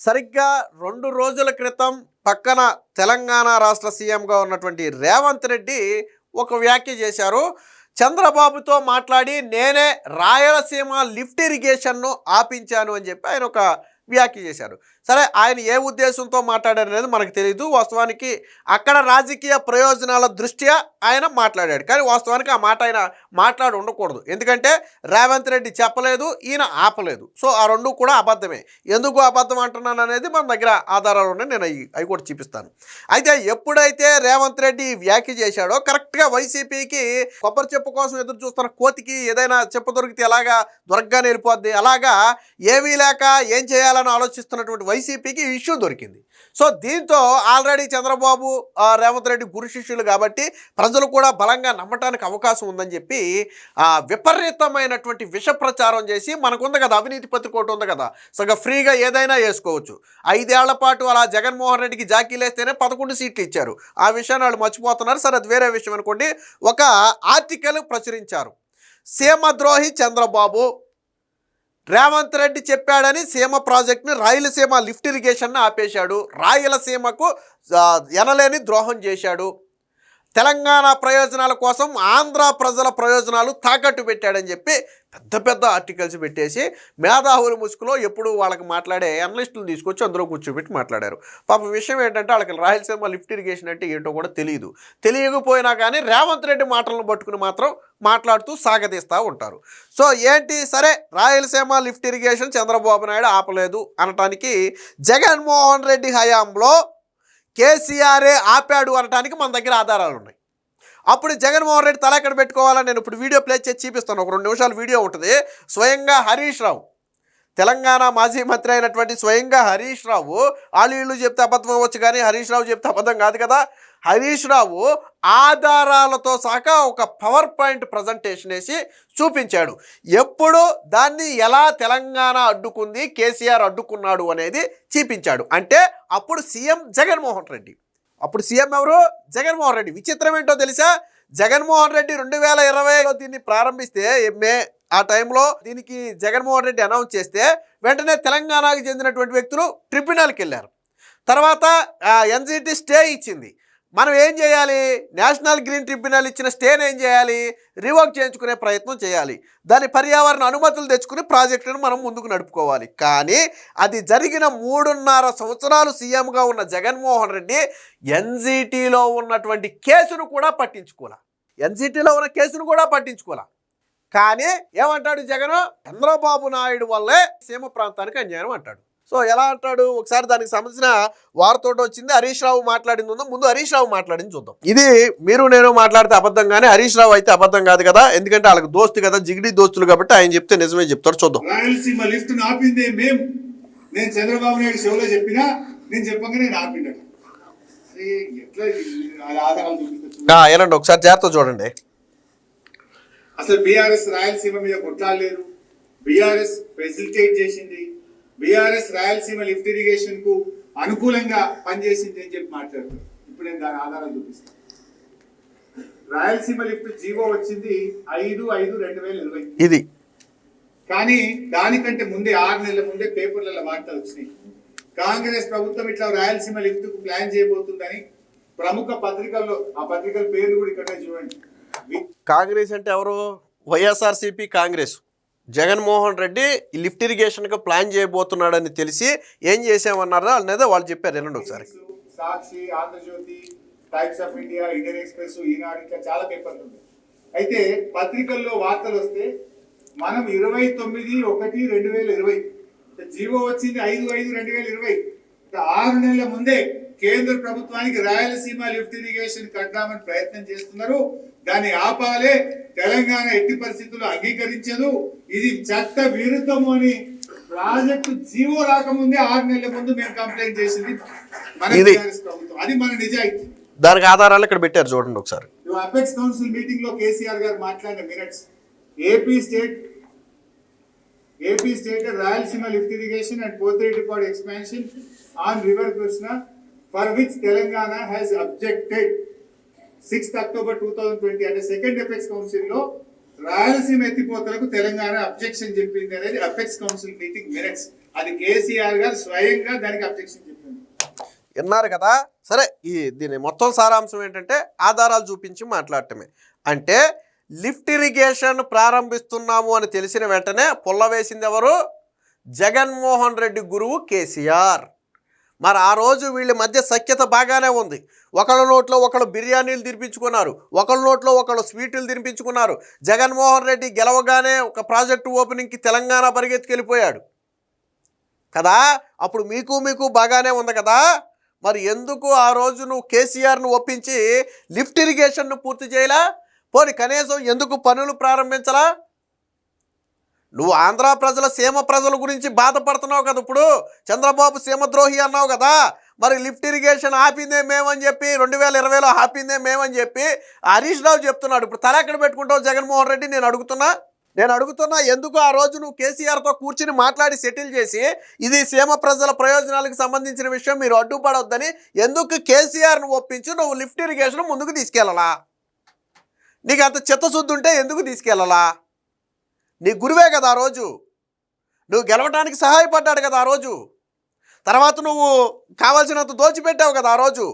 సరిగ్గా 2 రోజుల క్రితం పక్కన తెలంగాణ రాష్ట్ర సీఎంగా ఉన్నటువంటి రేవంత్ రెడ్డి ఒక వ్యాఖ్య చేశారు. చంద్రబాబుతో మాట్లాడి నేనే రాయలసీమ లిఫ్ట్ ఇరిగేషన్ను ఆపించాను అని చెప్పి ఆయన ఒక వ్యాఖ్య చేశారు. సరే, ఆయన ఏ ఉద్దేశంతో మాట్లాడారు అనేది మనకు తెలియదు. వాస్తవానికి అక్కడ రాజకీయ ప్రయోజనాల దృష్ట్యా ఆయన మాట్లాడాడు. కానీ వాస్తవానికి ఆ మాట ఆయన మాట్లాడి ఉండకూడదు. ఎందుకంటే రేవంత్ రెడ్డి చెప్పలేదు, ఈయన ఆపలేదు. సో ఆ రెండు కూడా అబద్ధమే. ఎందుకు అబద్ధం అంటున్నాను అనేది మన దగ్గర ఆధారాలు ఉన్నాయి. నేను అవి కూడా చూపిస్తాను. అయితే ఎప్పుడైతే రేవంత్ రెడ్డి వ్యాఖ్య చేశాడో కరెక్ట్గా వైసీపీకి కొబ్బరి చెప్పు కోసం ఎదురు చూస్తున్న కోతికి ఏదైనా చెప్పు దొరికితే ఎలాగా దొరకగానే వెళ్ళిపోద్ది, అలాగా ఏమీ లేక ఏం చేయాలని ఆలోచిస్తున్నటువంటి వైసీపీకి ఇష్యూ దొరికింది. సో దీంతో ఆల్రెడీ చంద్రబాబు రేవంత్ రెడ్డి గురు శిష్యులు కాబట్టి ప్రజలు కూడా బలంగా నమ్మటానికి అవకాశం ఉందని చెప్పి విపరీతమైనటువంటి విష ప్రచారం చేసి, మనకుంది కదా అవినీతి పత్రిక ఒకటి ఉంది కదా, సగ ఫ్రీగా ఏదైనా వేసుకోవచ్చు. 5 ఏళ్ల పాటు అలా జగన్మోహన్ రెడ్డికి జాకీలేస్తేనే 11 సీట్లు ఇచ్చారు. ఆ విషయాన్ని వాళ్ళు మర్చిపోతున్నారు. సరే, అది వేరే విషయం అనుకోండి. ఒక ఆర్టికల్ ప్రచురించారు. సీమద్రోహి చంద్రబాబు రేవంత్ రెడ్డి చెప్పాడని సీమ ప్రాజెక్టుని రాయలసీమ లిఫ్ట్ ఇరిగేషన్ను ఆపేశాడు, రాయలసీమకు ఎనలేని ద్రోహం చేశాడు, తెలంగాణ ప్రయోజనాల కోసం ఆంధ్ర ప్రజల ప్రయోజనాలు తాకట్టు పెట్టాడని చెప్పి పెద్ద పెద్ద ఆర్టికల్స్ పెట్టేసి మేధావుల ముసుగులో ఎప్పుడు వాళ్ళకి మాట్లాడే అనలిస్టులు తీసుకొచ్చి అందులో కూర్చోబెట్టి మాట్లాడారు. పాప విషయం ఏంటంటే వాళ్ళకి రాయలసీమ లిఫ్ట్ ఇరిగేషన్ అంటే ఏంటో కూడా తెలియకపోయినా కానీ రేవంత్ రెడ్డి మాటలను పట్టుకుని మాత్రం మాట్లాడుతూ సాగదీస్తూ ఉంటారు. సో ఏంటి, సరే రాయలసీమ లిఫ్ట్ ఇరిగేషన్ చంద్రబాబు నాయుడు ఆపలేదు అనటానికి జగన్మోహన్ రెడ్డి హయాంలో కేసీఆరే ఆపాడు అనడానికి మన దగ్గర ఆధారాలు ఉన్నాయి. అప్పుడు జగన్మోహన్ రెడ్డి తల ఎక్కడ పెట్టుకోవాలని నేను ఇప్పుడు వీడియో ప్లే చేసి చూపిస్తాను. ఒక 2 నిమిషాల వీడియో ఉంటుంది. స్వయంగా హరీష్ రావు, తెలంగాణ మాజీ మంత్రి అయినటువంటి స్వయంగా హరీష్ రావు, వీళ్ళు చెప్తే అబద్ధం అవ్వచ్చు కానీ హరీష్ రావు చెప్తే అబద్ధం కాదు కదా. హరీష్ రావు ఆధారాలతో సహా ఒక పవర్ పాయింట్ ప్రజెంటేషన్ వేసి చూపించాడు. ఎప్పుడు దాన్ని ఎలా తెలంగాణ అడ్డుకుంది, కేసీఆర్ అడ్డుకున్నాడు అనేది చూపించాడు. అంటే అప్పుడు సీఎం జగన్మోహన్ రెడ్డి. అప్పుడు సీఎం ఎవరు? జగన్మోహన్ రెడ్డి. విచిత్రం ఏంటో తెలుసా, జగన్మోహన్ రెడ్డి 2020లో దీన్ని ప్రారంభిస్తే ఆ టైంలో దీనికి జగన్మోహన్ రెడ్డి అనౌన్స్ చేస్తే వెంటనే తెలంగాణకు చెందినటువంటి వ్యక్తులు ట్రిబ్యునల్కి వెళ్ళారు. తర్వాత ఎన్జిటి స్టే ఇచ్చింది. మనం ఏం చేయాలి, నేషనల్ గ్రీన్ ట్రిబ్యునల్ ఇచ్చిన స్టేని ఏం చేయాలి, రివోక్ చేయించుకునే ప్రయత్నం చేయాలి. దాని పర్యావరణ అనుమతులు తెచ్చుకుని ప్రాజెక్టును మనం ముందుకు నడుపుకోవాలి. కానీ అది జరిగిన 3.5 సంవత్సరాలు సీఎంగా ఉన్న జగన్మోహన్ రెడ్డి ఎన్జిటిలో ఉన్నటువంటి కేసును కూడా పట్టించుకోలే. కానీ ఏమంటాడు జగన్, చంద్రబాబు నాయుడు వల్లే సీమ ప్రాంతానికి అన్యాయం అంటాడు. సో ఎలా అంటాడు, ఒకసారి దానికి సంబంధించిన వార్త వచ్చింది. హరీష్ రావు మాట్లాడింది ఉందో, ముందు హరీష్ రావు మాట్లాడింది చూద్దాం. ఇది మీరు నేను మాట్లాడితే అబద్ధం కానీ హరీష్ రావు అయితే అబద్ధం కాదు కదా, ఎందుకంటే వాళ్ళకి దోస్తు కదా, జిగిడి దోస్తులు కాబట్టి ఆయన చెప్తే నిజమే చెప్తాడు. చూద్దాం. రాయలసీమ లిఫ్ట్ ఆపిందే మేము, నేను చంద్రబాబు నాయుడు షోలో చెప్పినా, నేను చెప్పగానే నేను ఆపిండాను. ఏనండి ఒకసారి జాగ్రత్త చూడండి. అసలు బీఆర్ఎస్ రాయలసీమ మీద కొట్లాడలేదు, బీఆర్ఎస్ ఫెసిలిటేట్ చేసింది, బీఆర్ఎస్ రాయలసీమ లిఫ్ట్ ఇరిగేషన్ కు అనుకూలంగా పనిచేసింది అని చెప్పి మాట్లాడుతారు. ఇప్పుడు నేను దాని ఆధారం చూపిస్తాను. రాయలసీమ లిఫ్ట్ జీవో వచ్చింది 5/5/2020 ఇది. కానీ దానికంటే ముందే 6 నెలల ముందే పేపర్లలో వార్తలు వచ్చినాయి. కాంగ్రెస్ ప్రభుత్వం ఇట్లా రాయలసీమ లిఫ్ట్ కు ప్లాన్ చేయబోతుందని ప్రముఖ పత్రికల్లో, ఆ పత్రికల పేర్లు కూడా ఇక్కడ చూడండి. కాంగ్రెస్ అంటే ఎవరు? వైఎస్ఆర్సీపీ కాంగ్రెస్. జగన్మోహన్ రెడ్డి ఈ లిఫ్ట్ ఇరిగేషన్కి ప్లాన్ చేయబోతున్నాడని తెలిసి ఏం చేసామన్నారో అనేది వాళ్ళు చెప్పారు. వినండి ఒకసారి. Sakshi, Andhrajyothy, Times of India, Indian Express, Eenadu, ఇట్లా చాలా పేపర్లు ఉన్నాయి. అయితే పత్రికల్లో వార్తలు వస్తే మనం 29/1/2020 జీవో వచ్చింది 5/5/2020. 6 నెలల ముందే కేంద్ర ప్రభుత్వానికి రాయలసీమ లిఫ్ట్ ఇరిగేషన్ కట్టామని ప్రయత్నం చేస్తున్నారు. దాన్ని ఆపాలే, తెలంగాణ ఎట్టి పరిస్థితుల్లో అంగీకరించదు, ఇది చట్ట విరుద్ధము అని ప్రాజెక్టు జీవో రాకముందే 6 నెలల ముందు మేము కంప్లైంట్ చేసింది మన ప్రభుత్వం. అది మన నిజాయితీ. దానికి ఆధారాలు ఇక్కడ పెట్టారు చూడండి ఒకసారి. అపెక్స్ కౌన్సిల్ మీటింగ్ లో కేసీఆర్ గారు మాట్లాడిన minutes. AP state Rayalaseema lift irrigation and Pothireddypadu expansion on river Krishna for which Telangana has objected 6th October 2020 అంటే సెకండ్ అపెక్స్ కౌన్సిల్ లో రాయలసీమ ఎత్తిపోతలకు తెలంగాణ అబ్జెక్షన్ చెప్పింది అనేది అపెక్స్ కౌన్సిల్ మీటింగ్ మినిట్స్. అది కేసీఆర్ గారు స్వయంగా దానికి అబ్జెక్షన్ చెప్పింది. విన్నారు కదా. సరే, దీని మొత్తం సారాంశం ఏంటంటే ఆధారాలు చూపించి మాట్లాడటమే. అంటే లిఫ్ట్ ఇరిగేషన్ ప్రారంభిస్తున్నాము అని తెలిసిన వెంటనే పుల్ల వేసింది ఎవరు? జగన్మోహన్ రెడ్డి గురువు కేసీఆర్. మరి ఆ రోజు వీళ్ళ మధ్య సఖ్యత బాగానే ఉంది. ఒకళ్ళ నోట్లో ఒకళ్ళు బిర్యానీలు తినిపించుకున్నారు, ఒకళ్ళ నోట్లో ఒకళ్ళు స్వీట్లు తినిపించుకున్నారు. జగన్మోహన్ రెడ్డి గెలవగానే ఒక ప్రాజెక్టు ఓపెనింగ్కి తెలంగాణ పరిగెత్తుకెళ్ళిపోయాడు కదా. అప్పుడు మీకు బాగానే ఉంది కదా. మరి ఎందుకు ఆ రోజు నువ్వు కేసీఆర్ను ఒప్పించి లిఫ్ట్ ఇరిగేషన్ను పూర్తి చేయలా? పోనీ కనీసం ఎందుకు పనులు ప్రారంభించలా? నువ్వు ఆంధ్ర ప్రజల సీమ ప్రజల గురించి బాధపడుతున్నావు కదా. ఇప్పుడు చంద్రబాబు సీమద్రోహి అన్నావు కదా. మరి లిఫ్ట్ ఇరిగేషన్ ఆపిందే మేమని చెప్పి 2020లో ఆపిందే మేమని చెప్పి హరీష్ రావు చెప్తున్నాడు. ఇప్పుడు తల ఎక్కడ పెట్టుకుంటావు జగన్మోహన్ రెడ్డి? నేను అడుగుతున్నా ఎందుకు ఆ రోజు నువ్వు కేసీఆర్తో కూర్చుని మాట్లాడి సెటిల్ చేసి ఇది సీమ ప్రజల ప్రయోజనాలకు సంబంధించిన విషయం, మీరు అడ్డుపడవద్దని ఎందుకు కేసీఆర్ను ఒప్పించి నువ్వు లిఫ్ట్ ఇరిగేషన్ ముందుకు తీసుకెళ్ళాలా? నీకు అంత చిత్తశుద్ధి ఉంటే ఎందుకు తీసుకెళ్ళాలా? నీ గురువే కదా ఆ రోజు, నువ్వు గెలవటానికి సహాయపడ్డాడు కదా ఆ రోజు. తర్వాత నువ్వు కావాల్సినంత దోచిపెట్టావు కదా ఆ రోజు.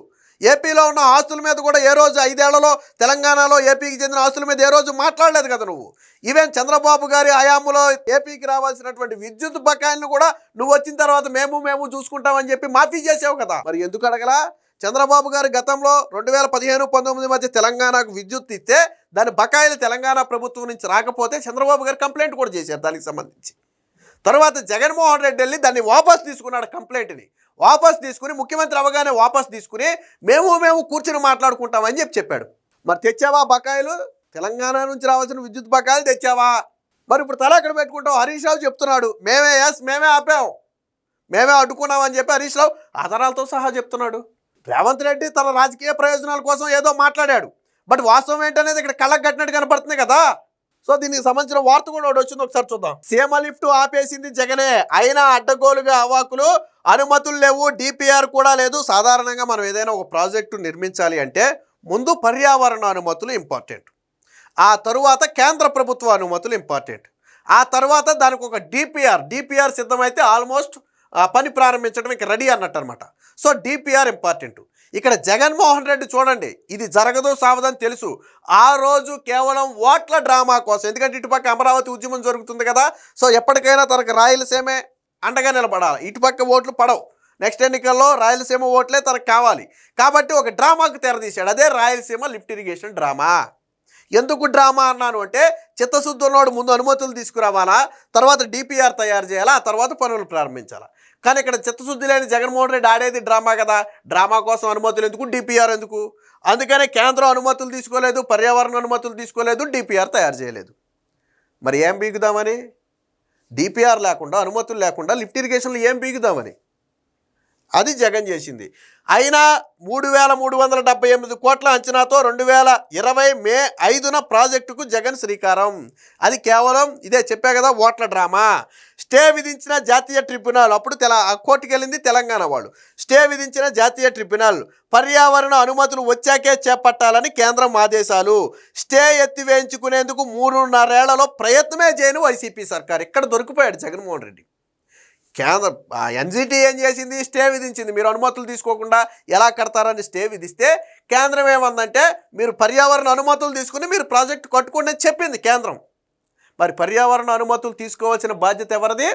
ఏపీలో ఉన్న ఆస్తుల మీద కూడా ఏ రోజు 5 ఏళ్లలో తెలంగాణలో ఏపీకి చెందిన ఆస్తుల మీద ఏ రోజు మాట్లాడలేదు కదా నువ్వు. ఈవెన్ చంద్రబాబు గారి హయాంలో ఏపీకి రావాల్సినటువంటి విద్యుత్ బకాయిలను కూడా నువ్వు వచ్చిన తర్వాత మేము చూసుకుంటామని చెప్పి మాఫీ చేసావు కదా. మరి ఎందుకు అడగలా? చంద్రబాబు గారు గతంలో 2015-19 మధ్య తెలంగాణకు విద్యుత్ ఇస్తే దాని బకాయిలు తెలంగాణ ప్రభుత్వం నుంచి రాకపోతే చంద్రబాబు గారు కంప్లైంట్ కూడా చేశారు దానికి సంబంధించి. తర్వాత జగన్మోహన్ రెడ్డి వెళ్ళి దాన్ని వాపస్ తీసుకున్నాడు. కంప్లైంట్ని వాపస్ తీసుకుని ముఖ్యమంత్రి అవగానే వాపస్ తీసుకుని మేము కూర్చుని మాట్లాడుకుంటామని చెప్పాడు. మరి తెచ్చావా బకాయిలు? తెలంగాణ నుంచి రావాల్సిన విద్యుత్ బకాయిలు తెచ్చావా? మరి ఇప్పుడు తల ఎక్కడ పెట్టుకుంటావు? హరీష్ రావు చెప్తున్నాడు మేమే ఆపాం, మేమే అడ్డుకున్నామని చెప్పి హరీష్ రావు ఆధారాలతో సహా చెప్తున్నాడు. రేవంత్ రెడ్డి తన రాజకీయ ప్రయోజనాల కోసం ఏదో మాట్లాడాడు, బట్ వాస్తవం ఏంటనేది ఇక్కడ కళ్ళకు కట్టినట్టు కనపడుతుంది కదా. సో దీనికి సంబంధించిన వార్త కూడా ఒకటి వచ్చింది, ఒకసారి చూద్దాం. సీమ లిఫ్ట్ ఆపేసింది జగనే, అయినా అడ్డగోలుగా అవాకులు, అనుమతులు లేవు, డిపిఆర్ కూడా లేదు. సాధారణంగా మనం ఏదైనా ఒక ప్రాజెక్టు నిర్మించాలి అంటే ముందు పర్యావరణ అనుమతులు ఇంపార్టెంట్, ఆ తరువాత కేంద్ర ప్రభుత్వ అనుమతులు ఇంపార్టెంట్, ఆ తర్వాత దానికి ఒక డిపిఆర్ సిద్ధమైతే ఆల్మోస్ట్ పని ప్రారంభించడం ఇక రెడీ అన్నట్టు అనమాట. So DPR important. ఇక్కడ జగన్మోహన్ రెడ్డి చూడండి, ఇది జరగదు సావదని తెలుసు. ఆ రోజు కేవలం ఓట్ల డ్రామా కోసం, ఎందుకంటే ఇటుపక్క అమరావతి ఉద్యమం జరుగుతుంది కదా. సో ఎప్పటికైనా తనకు రాయలసీమే అండగా నిలబడాలి. ఇటుపక్క ఓట్లు పడవు, నెక్స్ట్ ఎన్నికల్లో రాయలసీమ ఓట్లే తనకు కావాలి. కాబట్టి ఒక డ్రామాకు తెరదీశాడు, అదే రాయలసీమ లిఫ్ట్ ఇరిగేషన్ డ్రామా. ఎందుకు డ్రామా అన్నాను అంటే చిత్తశుద్ధి ఉన్నవాడు ముందు అనుమతులు తీసుకురావాలా, తర్వాత డిపిఆర్ తయారు చేయాలా, ఆ తర్వాత పనులు ప్రారంభించాలా. కానీ ఇక్కడ చిత్తశుద్ధి లేని జగన్మోహన్ రెడ్డి ఆడేది డ్రామా కదా. డ్రామా కోసం అనుమతులు ఎందుకు, డిపిఆర్ ఎందుకు? అందుకనే కేంద్రం అనుమతులు తీసుకోలేదు, పర్యావరణ అనుమతులు తీసుకోలేదు, డిపిఆర్ తయారు చేయలేదు. మరి ఏం బీగుదామని? డిపిఆర్ లేకుండా, అనుమతులు లేకుండా లిఫ్ట్ ఇరిగేషన్లు ఏం బీగుదామని? అది జగన్ చేసింది. అయినా 3,378 కోట్ల అంచనాతో 2020 మే 5న ప్రాజెక్టుకు జగన్ శ్రీకారం. అది కేవలం ఇదే చెప్పా కదా, ఓట్ల డ్రామా. స్టే విధించిన జాతీయ ట్రిబ్యునల్, అప్పుడు కోర్టుకు వెళ్ళింది తెలంగాణ వాళ్ళు. స్టే విధించిన జాతీయ ట్రిబ్యునల్ పర్యావరణ అనుమతులు వచ్చాకే చేపట్టాలని కేంద్రం ఆదేశాలు. స్టే ఎత్తివేయించుకునేందుకు 3.5 ఏళ్లలో ప్రయత్నమే చేయని వైసీపీ సర్కార్. ఇక్కడ దొరికిపోయాడు జగన్మోహన్ రెడ్డి. కేంద్రం ఎన్జిటి ఏం చేసింది? స్టే విధించింది. మీరు అనుమతులు తీసుకోకుండా ఎలా కడతారని స్టే విధిస్తే కేంద్రం ఏమందంటే మీరు పర్యావరణ అనుమతులు తీసుకుని మీరు ప్రాజెక్టు కట్టుకోండి అని చెప్పింది కేంద్రం. మరి పర్యావరణ అనుమతులు తీసుకోవాల్సిన బాధ్యత ఎవరిది?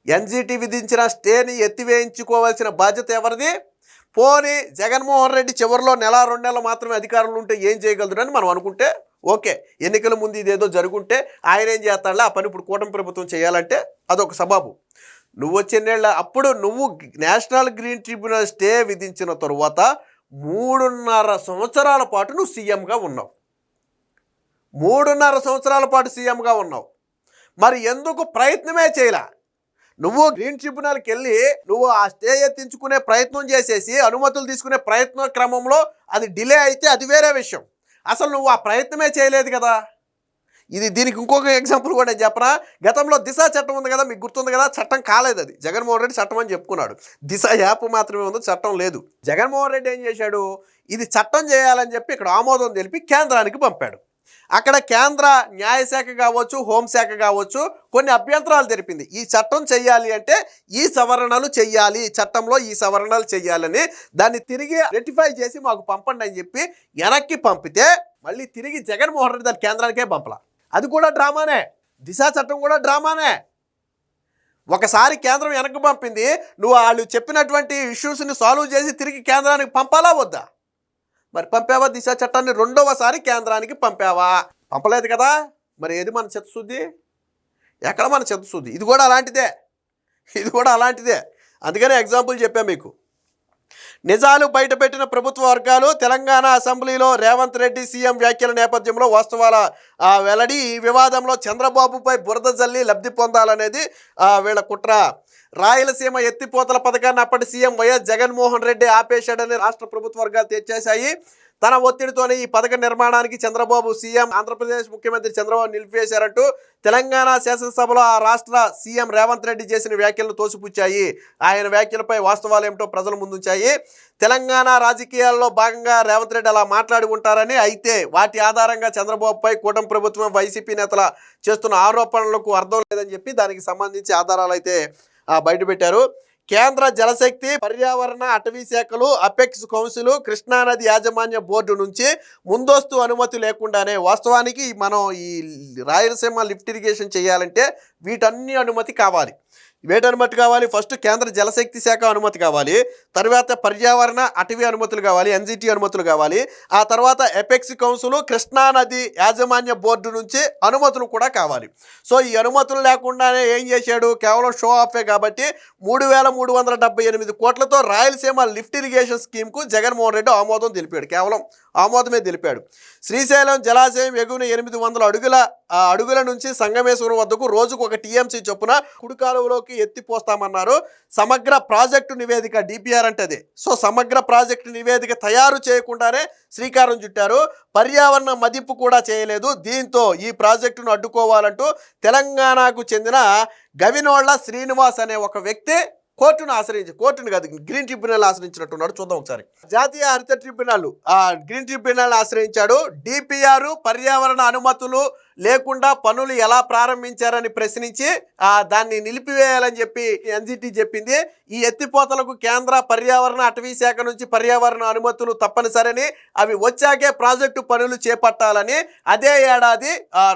ఎన్జిటి విధించిన స్టేని ఎత్తివేయించుకోవాల్సిన బాధ్యత ఎవరిది? పోనీ జగన్మోహన్ రెడ్డి చివరిలో 1-2 నెలలు మాత్రమే అధికారంలో ఉంటే ఏం చేయగలదురని మనం అనుకుంటే ఓకే, ఎన్నికల ముందు ఇదేదో జరుగుంటే ఆయన ఏం చేస్తాడులే, ఆ పని ఇప్పుడు కూటమి ప్రభుత్వం చేయాలంటే అదొక సబాబు. నువ్వు వచ్చేళ్ళ అప్పుడు నువ్వు నేషనల్ గ్రీన్ ట్రిబ్యునల్ స్టే విధించిన తరువాత 3.5 సంవత్సరాల పాటు నువ్వు సీఎంగా ఉన్నావు. 3.5 సంవత్సరాల పాటు సీఎంగా ఉన్నావు. మరి ఎందుకు ప్రయత్నమే చేయలా? నువ్వు గ్రీన్ ట్రిబ్యునల్కి వెళ్ళి నువ్వు ఆ స్టే ఎత్తించుకునే ప్రయత్నం చేసేసి అనుమతులు తీసుకునే ప్రయత్న క్రమంలో అది డిలే అయితే అది వేరే విషయం. అసలు నువ్వు ఆ ప్రయత్నమే చేయలేదు కదా. దీనికి ఇంకొక ఎగ్జాంపుల్ కూడా నేను చెప్పనా. గతంలో దిశ చట్టం ఉంది కదా, మీకు గుర్తుంది కదా, చట్టం కాలేదు. అది జగన్మోహన్ రెడ్డి చట్టం అని చెప్పుకున్నాడు. దిశ యాప్ మాత్రమే ఉంది, చట్టం లేదు. జగన్మోహన్ రెడ్డి ఏం చేశాడు? ఇది చట్టం చేయాలని చెప్పి ఇక్కడ ఆమోదం తెలిపి కేంద్రానికి పంపాడు. అక్కడ కేంద్ర న్యాయశాఖ కావచ్చు, హోంశాఖ కావచ్చు కొన్ని అభ్యంతరాలు తెలిపింది. ఈ చట్టం చెయ్యాలి అంటే ఈ సవరణలు చెయ్యాలి, చట్టంలో ఈ సవరణలు చెయ్యాలని దాన్ని తిరిగి రెటిఫై చేసి మాకు పంపండి అని చెప్పి వెనక్కి పంపితే మళ్ళీ తిరిగి జగన్మోహన్ రెడ్డి దాని కేంద్రానికే పంపలా. అది కూడా డ్రామానే. దిశ చట్టం కూడా డ్రామానే. ఒకసారి కేంద్రం వెనక్కి పంపింది, నువ్వు వాళ్ళు చెప్పినటువంటి ఇష్యూస్ని సాల్వ్ చేసి తిరిగి కేంద్రానికి పంపాలా వద్దా? మరి పంపావా? దిశ చట్టాన్ని రెండవసారి కేంద్రానికి పంపావా? పంపలేదు కదా. మరి ఏది మన చిత్తశుద్ధి? ఎక్కడ మన చిత్తశుద్ధి? ఇది కూడా అలాంటిదే. అందుకనే ఎగ్జాంపుల్ చెప్పా మీకు. నిజాలు బయటపెట్టిన ప్రభుత్వ వర్గాలు. తెలంగాణ అసెంబ్లీలో రేవంత్ రెడ్డి సీఎం వ్యాఖ్యల నేపథ్యంలో వాస్తవాల వెల్లడి. ఈ వివాదంలో చంద్రబాబుపై బురద జల్లి లబ్ధి పొందాలనేది వీళ్ళ కుట్ర. రాయలసీమ ఎత్తిపోతల పథకాన్ని అప్పటి సీఎం వైఎస్ జగన్మోహన్ రెడ్డి ఆపేశాడని రాష్ట్ర ప్రభుత్వ వర్గాలు తెచ్చేశాయి. తన ఒత్తిడితోనే ఈ పథక నిర్మాణానికి చంద్రబాబు సీఎం ఆంధ్రప్రదేశ్ ముఖ్యమంత్రి చంద్రబాబు నిలిపివేశారంటూ తెలంగాణ శాసనసభలో ఆ రాష్ట్ర సీఎం రేవంత్ రెడ్డి చేసిన వ్యాఖ్యలను తోసిపుచ్చాయి. ఆయన వ్యాఖ్యలపై వాస్తవాలు ఏమిటో ప్రజల ముందుంచాయి. తెలంగాణ రాజకీయాల్లో భాగంగా రేవంత్ రెడ్డి అలా మాట్లాడి ఉంటారని, అయితే వాటి ఆధారంగా చంద్రబాబుపై కూటమి ప్రభుత్వం వైసీపీ నేతల చేస్తున్న ఆరోపణలకు అర్థం లేదని చెప్పి దానికి సంబంధించి ఆధారాలు అయితే బయటపెట్టారు. కేంద్ర జలశక్తి, పర్యావరణ, అటవీ శాఖలు, అపెక్స్ కౌన్సిల్, కృష్ణానది యాజమాన్య బోర్డు నుంచి ముందస్తు అనుమతి లేకుండానే, వాస్తవానికి మనం ఈ రాయలసీమ లిఫ్ట్ ఇరిగేషన్ చేయాలంటే వీటన్ని అనుమతి కావాలి. వేటి అనుమతి కావాలి? ఫస్ట్ కేంద్ర జలశక్తి శాఖ అనుమతి కావాలి, తర్వాత పర్యావరణ అటవీ అనుమతులు కావాలి, ఎన్జిటి అనుమతులు కావాలి, ఆ తర్వాత ఎపెక్స్ కౌన్సిల్, కృష్ణానది యాజమాన్య బోర్డు నుంచి అనుమతులు కూడా కావాలి. సో ఈ అనుమతులు లేకుండానే ఏం చేశాడు? కేవలం షో ఆఫే కాబట్టి 3,378 కోట్లతో రాయలసీమ లిఫ్ట్ ఇరిగేషన్ స్కీమ్కు జగన్మోహన్ రెడ్డి ఆమోదం తెలిపాడు. కేవలం ఆమోదమే తెలిపాడు. శ్రీశైలం జలాశయం ఎగువన 800 అడుగుల నుంచి సంగమేశ్వరం వద్దకు రోజుకు 1 టీఎంసీ చొప్పున కుడి కాలువలోకి ఎత్తిపోస్తామన్నారు. సమగ్ర ప్రాజెక్టు నివేదిక, డిపిఆర్ అంటే అదే. సో సమగ్ర ప్రాజెక్టు నివేదిక తయారు చేయకుండానే శ్రీకారం చుట్టారు. పర్యావరణ మదింపు కూడా చేయలేదు. దీంతో ఈ ప్రాజెక్టును అడ్డుకోవాలంటూ తెలంగాణకు చెందిన గవినోళ్ల శ్రీనివాస్ అనే ఒక వ్యక్తి కోర్టును కాదు, గ్రీన్ ట్రిబ్యునల్ ఆశ్రయించినట్టున్నాడు. చూద్దాం ఒకసారి. జాతీయ హరిత ట్రిబ్యునల్ గ్రీన్ ట్రిబ్యునల్ ఆశ్రయించాడు. డిపిఆర్ పర్యావరణ అనుమతులు లేకుండా పనులు ఎలా ప్రారంభించారని ప్రశ్నించి దాన్ని నిలిపివేయాలని చెప్పి ఎన్జిటి చెప్పింది. ఈ ఎత్తిపోతలకు కేంద్ర పర్యావరణ అటవీ శాఖ నుంచి పర్యావరణ అనుమతులు తప్పనిసరని, అవి వచ్చాకే ప్రాజెక్టు పనులు చేపట్టాలని అదే ఏడాది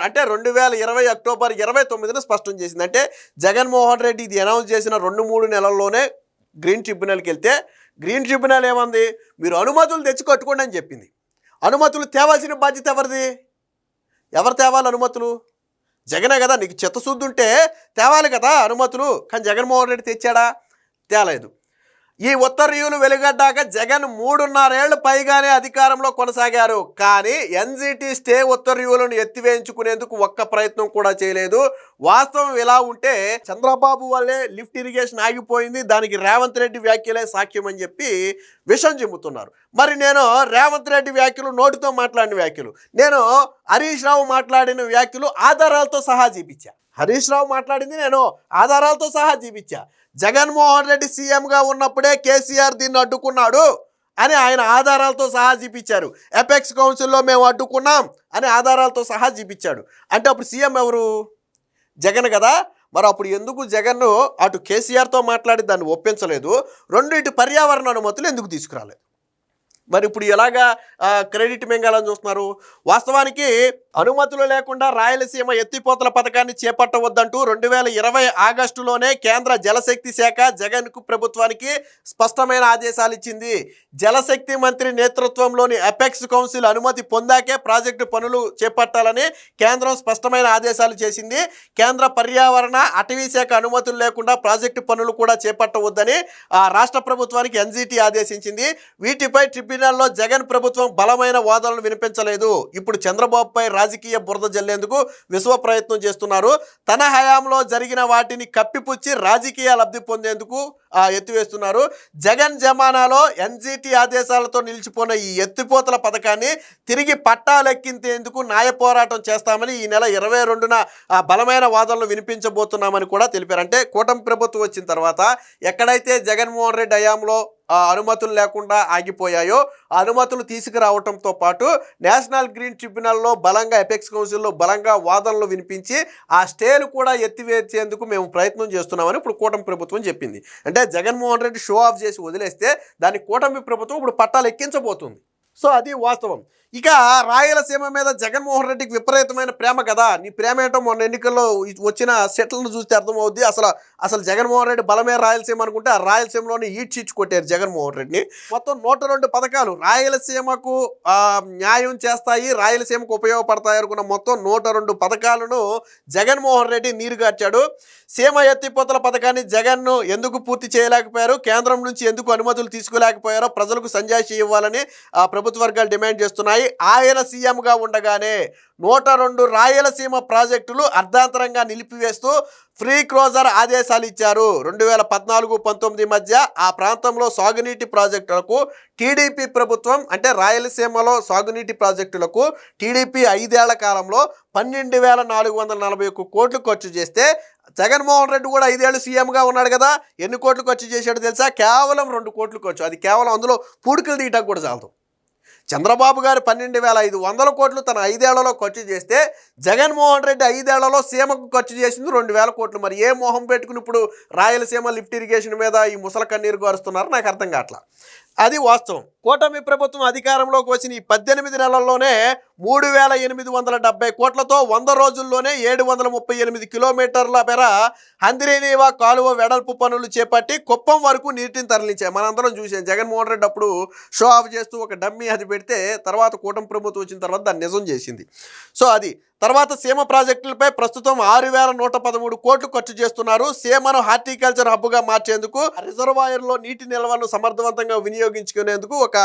అంటే 2020 అక్టోబర్ 29న స్పష్టం చేసింది. అంటే జగన్మోహన్ రెడ్డి ఇది అనౌన్స్ చేసిన 2-3 నెలల్లోనే గ్రీన్ ట్రిబ్యునల్కి వెళ్తే గ్రీన్ ట్రిబ్యునల్ ఏమంది? మీరు అనుమతులు తెచ్చి కట్టుకోండి అని చెప్పింది. అనుమతులు తేవాల్సిన బాధ్యత ఎవరిది? ఎవరు తేవాలి అనుమతులు? జగనే కదా. నీకు చిత్తశుద్ధి ఉంటే తేవాలి కదా అనుమతులు. కానీ జగన్మోహన్ రెడ్డి తెచ్చాడా? తేలేదు. ఈ ఉత్తర్వులు వెలువడ్డాక జగన్ 3.5 ఏళ్లు పైగానే అధికారంలో కొనసాగారు. కానీ ఎన్జిటి స్టే ఉత్తర్వులను ఎత్తివేయించుకునేందుకు ఒక్క ప్రయత్నం కూడా చేయలేదు. వాస్తవం ఇలా ఉంటే చంద్రబాబు వల్లే లిఫ్ట్ ఇరిగేషన్ ఆగిపోయింది, దానికి రేవంత్ రెడ్డి వ్యాఖ్యలే సాక్ష్యం అని చెప్పి విషం చిమ్ముతున్నారు. మరి నేను రేవంత్ రెడ్డి వ్యాఖ్యలు, నోటితో మాట్లాడిన వ్యాఖ్యలు, నేను హరీష్ రావు మాట్లాడిన వ్యాఖ్యలు ఆధారాలతో సహా చూపించా. హరీష్ రావు మాట్లాడింది నేను ఆధారాలతో సహా చూపించా. జగన్మోహన్ రెడ్డి సీఎంగా ఉన్నప్పుడే కేసీఆర్ దీన్ని అడ్డుకున్నాడు అని ఆయన ఆధారాలతో సహా చూపించారు. ఎపెక్స్ కౌన్సిల్లో మేము అడ్డుకున్నాం అని ఆధారాలతో సహా చూపించాడు. అంటే అప్పుడు సీఎం ఎవరు? జగన్ కదా. మరి అప్పుడు ఎందుకు జగన్ అటు కేసీఆర్తో మాట్లాడి దాన్ని ఒప్పించలేదు? ఇటు పర్యావరణ అనుమతులు ఎందుకు తీసుకురాలేదు? మరి ఇప్పుడు ఎలాగా క్రెడిట్ మింగాలని చూస్తున్నారు? వాస్తవానికి అనుమతులు లేకుండా రాయలసీమ ఎత్తిపోతల పథకాన్ని చేపట్టవద్దంటూ 2020 ఆగస్టులోనే కేంద్ర జలశక్తి శాఖ జగన్కు ప్రభుత్వానికి స్పష్టమైన ఆదేశాలు ఇచ్చింది. జలశక్తి మంత్రి నేతృత్వంలోని అపెక్స్ కౌన్సిల్ అనుమతి పొందాకే ప్రాజెక్టు పనులు చేపట్టాలని కేంద్రం స్పష్టమైన ఆదేశాలు చేసింది. కేంద్ర పర్యావరణ అటవీ శాఖ అనుమతులు లేకుండా ప్రాజెక్టు పనులు కూడా చేపట్టవద్దని రాష్ట్ర ప్రభుత్వానికి ఎన్జిటి ఆదేశించింది. వీటిపై ట్రిబ్యునల్లో జగన్ ప్రభుత్వం బలమైన వాదనలు వినిపించలేదు. ఇప్పుడు చంద్రబాబుపై రాజకీయ బురద జల్లేందుకు విశ్వ ప్రయత్నం చేస్తున్నారు. తన హయాంలో జరిగిన వాటిని కప్పిపుచ్చి రాజకీయ లబ్ధి పొందేందుకు ఎత్తివేస్తున్నారు. జగన్ జమానాలో ఎన్జిటి ఆదేశాలతో నిలిచిపోయిన ఈ ఎత్తిపోతల పథకాన్ని తిరిగి పట్టాలెక్కించేందుకు న్యాయ పోరాటం చేస్తామని ఈ నెల 22న బలమైన వాదనలు వినిపించబోతున్నామని కూడా తెలిపారు. అంటే కూటమి ప్రభుత్వం వచ్చిన తర్వాత ఎక్కడైతే జగన్మోహన్ రెడ్డి హయాంలో అనుమతులు లేకుండా ఆగిపోయాయో ఆ అనుమతులు తీసుకురావడంతో పాటు నేషనల్ గ్రీన్ ట్రిబ్యునల్లో బలంగా ఎపెక్స్ కౌన్సిల్లో బలంగా వాదనలు వినిపించి ఆ స్టేలు కూడా ఎత్తివేసేందుకు మేము ప్రయత్నం చేస్తున్నామని ఇప్పుడు కూటమి ప్రభుత్వం చెప్పింది. అంటే జగన్మోహన్ రెడ్డి షో ఆఫ్ చేసి వదిలేస్తే దాన్ని కూటమి ప్రభుత్వం ఇప్పుడు పట్టాలు ఎక్కించబోతుంది. సో అది వాస్తవం. ఇక రాయలసీమ మీద జగన్మోహన్ రెడ్డికి విపరీతమైన ప్రేమ కదా. నీ ప్రేమ ఏంటో మొన్న ఎన్నికల్లో వచ్చిన సెట్లను చూస్తే అర్థమవుద్ది. అసలు జగన్మోహన్ రెడ్డి బలమే రాయలసీమ అనుకుంటే ఆ రాయలసీమలోనే ఈడ్చిచ్చి కొట్టారు జగన్మోహన్ రెడ్డిని. మొత్తం 102 పథకాలు రాయలసీమకు న్యాయం చేస్తాయి, రాయలసీమకు ఉపయోగపడతాయి అనుకున్న మొత్తం 102 పథకాలను జగన్మోహన్ రెడ్డి నీరుగార్చాడు. సీమ ఎత్తిపోతల పథకాన్ని జగన్ను ఎందుకు పూర్తి చేయలేకపోయారు, కేంద్రం నుంచి ఎందుకు అనుమతులు తీసుకోలేకపోయారో ప్రజలకు సంజాయిషి ఇవ్వాలని ప్రభుత్వ వర్గాలు డిమాండ్ చేస్తున్నాయి. ఆయన సీఎంగా ఉండగానే 102 రాయలసీమ ప్రాజెక్టులు అర్ధాంతరంగా నిలిపివేస్తూ ఫ్రీ క్లోజర్ ఆదేశాలు ఇచ్చారు. 2014-19 మధ్య ఆ ప్రాంతంలో సాగునీటి ప్రాజెక్టులకు టీడీపీ ప్రభుత్వం అంటే రాయలసీమలో సాగునీటి ప్రాజెక్టులకు టీడీపీ 5 ఏళ్ల కాలంలో 12,441 కోట్లు ఖర్చు చేస్తే జగన్మోహన్ రెడ్డి కూడా 5 ఏళ్ళు సీఎంగా ఉన్నాడు కదా, ఎన్ని కోట్లు ఖర్చు చేశాడో తెలుసా? కేవలం 2 కోట్లు ఖర్చు. అది కేవలం అందులో పూడికలు తీయటానికి కూడా చాలదు. చంద్రబాబు గారు 12,500 కోట్లు తన 5 ఏళ్లలో ఖర్చు చేస్తే జగన్మోహన్ రెడ్డి 5 ఏళ్లలో సీమకు ఖర్చు చేసింది 2,000 కోట్లు. మరి ఏ మొహం పెట్టుకుని ఇప్పుడు రాయలసీమ లిఫ్ట్ ఇరిగేషన్ మీద ఈ ముసల కన్నీరు గారుస్తున్నారు నాకు అర్థం కావట్లా. అది వాస్తవం. కూటమి ప్రభుత్వం అధికారంలోకి వచ్చిన ఈ 18 నెలల్లోనే 3,870 కోట్లతో 100 రోజుల్లోనే 738 కిలోమీటర్ల మేర హంద్రీనీవా కాలువ వెడల్పు పనులు చేపట్టి కుప్పం వరకు నీటిని తరలించాయి. మనందరం చూసాం. జగన్మోహన్ రెడ్డి అప్పుడు షో ఆఫ్ చేస్తూ ఒక డమ్మీ అది పెడితే తర్వాత కూటమి ప్రభుత్వం వచ్చిన తర్వాత దాన్ని నిజం చేసింది. సో అది తర్వాత సీమ ప్రాజెక్టులపై ప్రస్తుతం 6,113 కోట్లు ఖర్చు చేస్తున్నారు. సీమను హార్టికల్చర్ హబ్గా మార్చేందుకు రిజర్వాయర్లో నీటి నిల్వలను సమర్థవంతంగా వినియోగించుకునేందుకు ఒక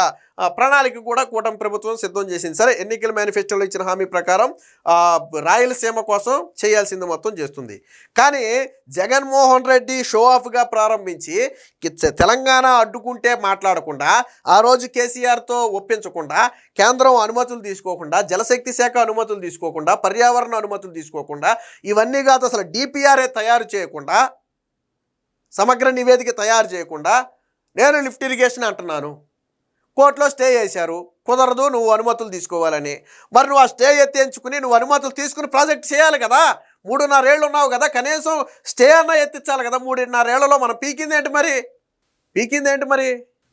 ప్రణాళిక కూడా కూటమి ప్రభుత్వం సిద్ధం చేసింది. సరే, ఎన్నికల మేనిఫెస్టోలో ఇచ్చిన హామీ ప్రకారం రాయలసీమ కోసం చేయాల్సింది మొత్తం చేస్తుంది. కానీ జగన్మోహన్ రెడ్డి షో ఆఫ్గా ప్రారంభించి తెలంగాణ అడ్డుకుంటే మాట్లాడకుండా, ఆ రోజు కేసీఆర్తో ఒప్పించకుండా, కేంద్రం అనుమతులు తీసుకోకుండా, జలశక్తి శాఖ అనుమతులు తీసుకోకుండా, పర్యావరణ అనుమతులు తీసుకోకుండా, ఇవన్నీ కాదు అసలు డిపిఆర్ఏ తయారు చేయకుండా, సమగ్ర నివేదిక తయారు చేయకుండా నేను లిఫ్ట్ ఇరిగేషన్ అంటున్నాను, కోర్టులో స్టే చేశారు, కుదరదు నువ్వు అనుమతులు తీసుకోవాలని. మరి నువ్వు ఆ స్టే ఎత్తించుకుని నువ్వు అనుమతులు తీసుకుని ప్రాజెక్ట్ చేయాలి కదా. 3.5 ఏళ్ళు ఉన్నావు కదా, కనీసం స్టే అన్నా ఎత్తించాలి కదా. 3.5 ఏళ్లలో మనం పీకింది ఏంటి మరి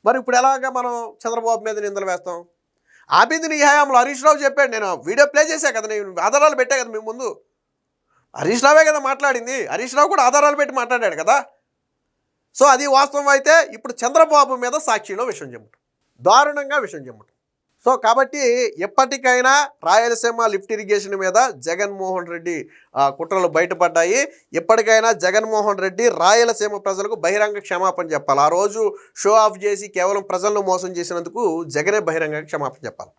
మరి ఇప్పుడు ఎలాగా మనం చంద్రబాబు మీద నిందలు వేస్తాం? ఆపింది నీ హయాంలో. హరీష్ రావు చెప్పాడు, నేను వీడియో ప్లే చేశా కదా, నేను ఆధారాలు పెట్టా కదా మీ ముందు. హరీష్ రావే కదా మాట్లాడింది. హరీష్ రావు కూడా ఆధారాలు పెట్టి మాట్లాడాడు కదా. సో అది వాస్తవం అయితే ఇప్పుడు చంద్రబాబు మీద సాక్షిలో విషయం చెమ్మటం, దారుణంగా విషయం చెమ్మటం. సో కాబట్టి ఎప్పటికైనా రాయలసీమ లిఫ్ట్ ఇరిగేషన్ మీద జగన్మోహన్ రెడ్డి కుట్రలు బయటపడ్డాయి. ఎప్పటికైనా జగన్మోహన్ రెడ్డి రాయలసీమ ప్రజలకు బహిరంగ క్షమాపణ చెప్పాలి. ఆ రోజు షో ఆఫ్ చేసి కేవలం ప్రజలను మోసం చేసినందుకు జగనే బహిరంగ క్షమాపణ చెప్పాలి.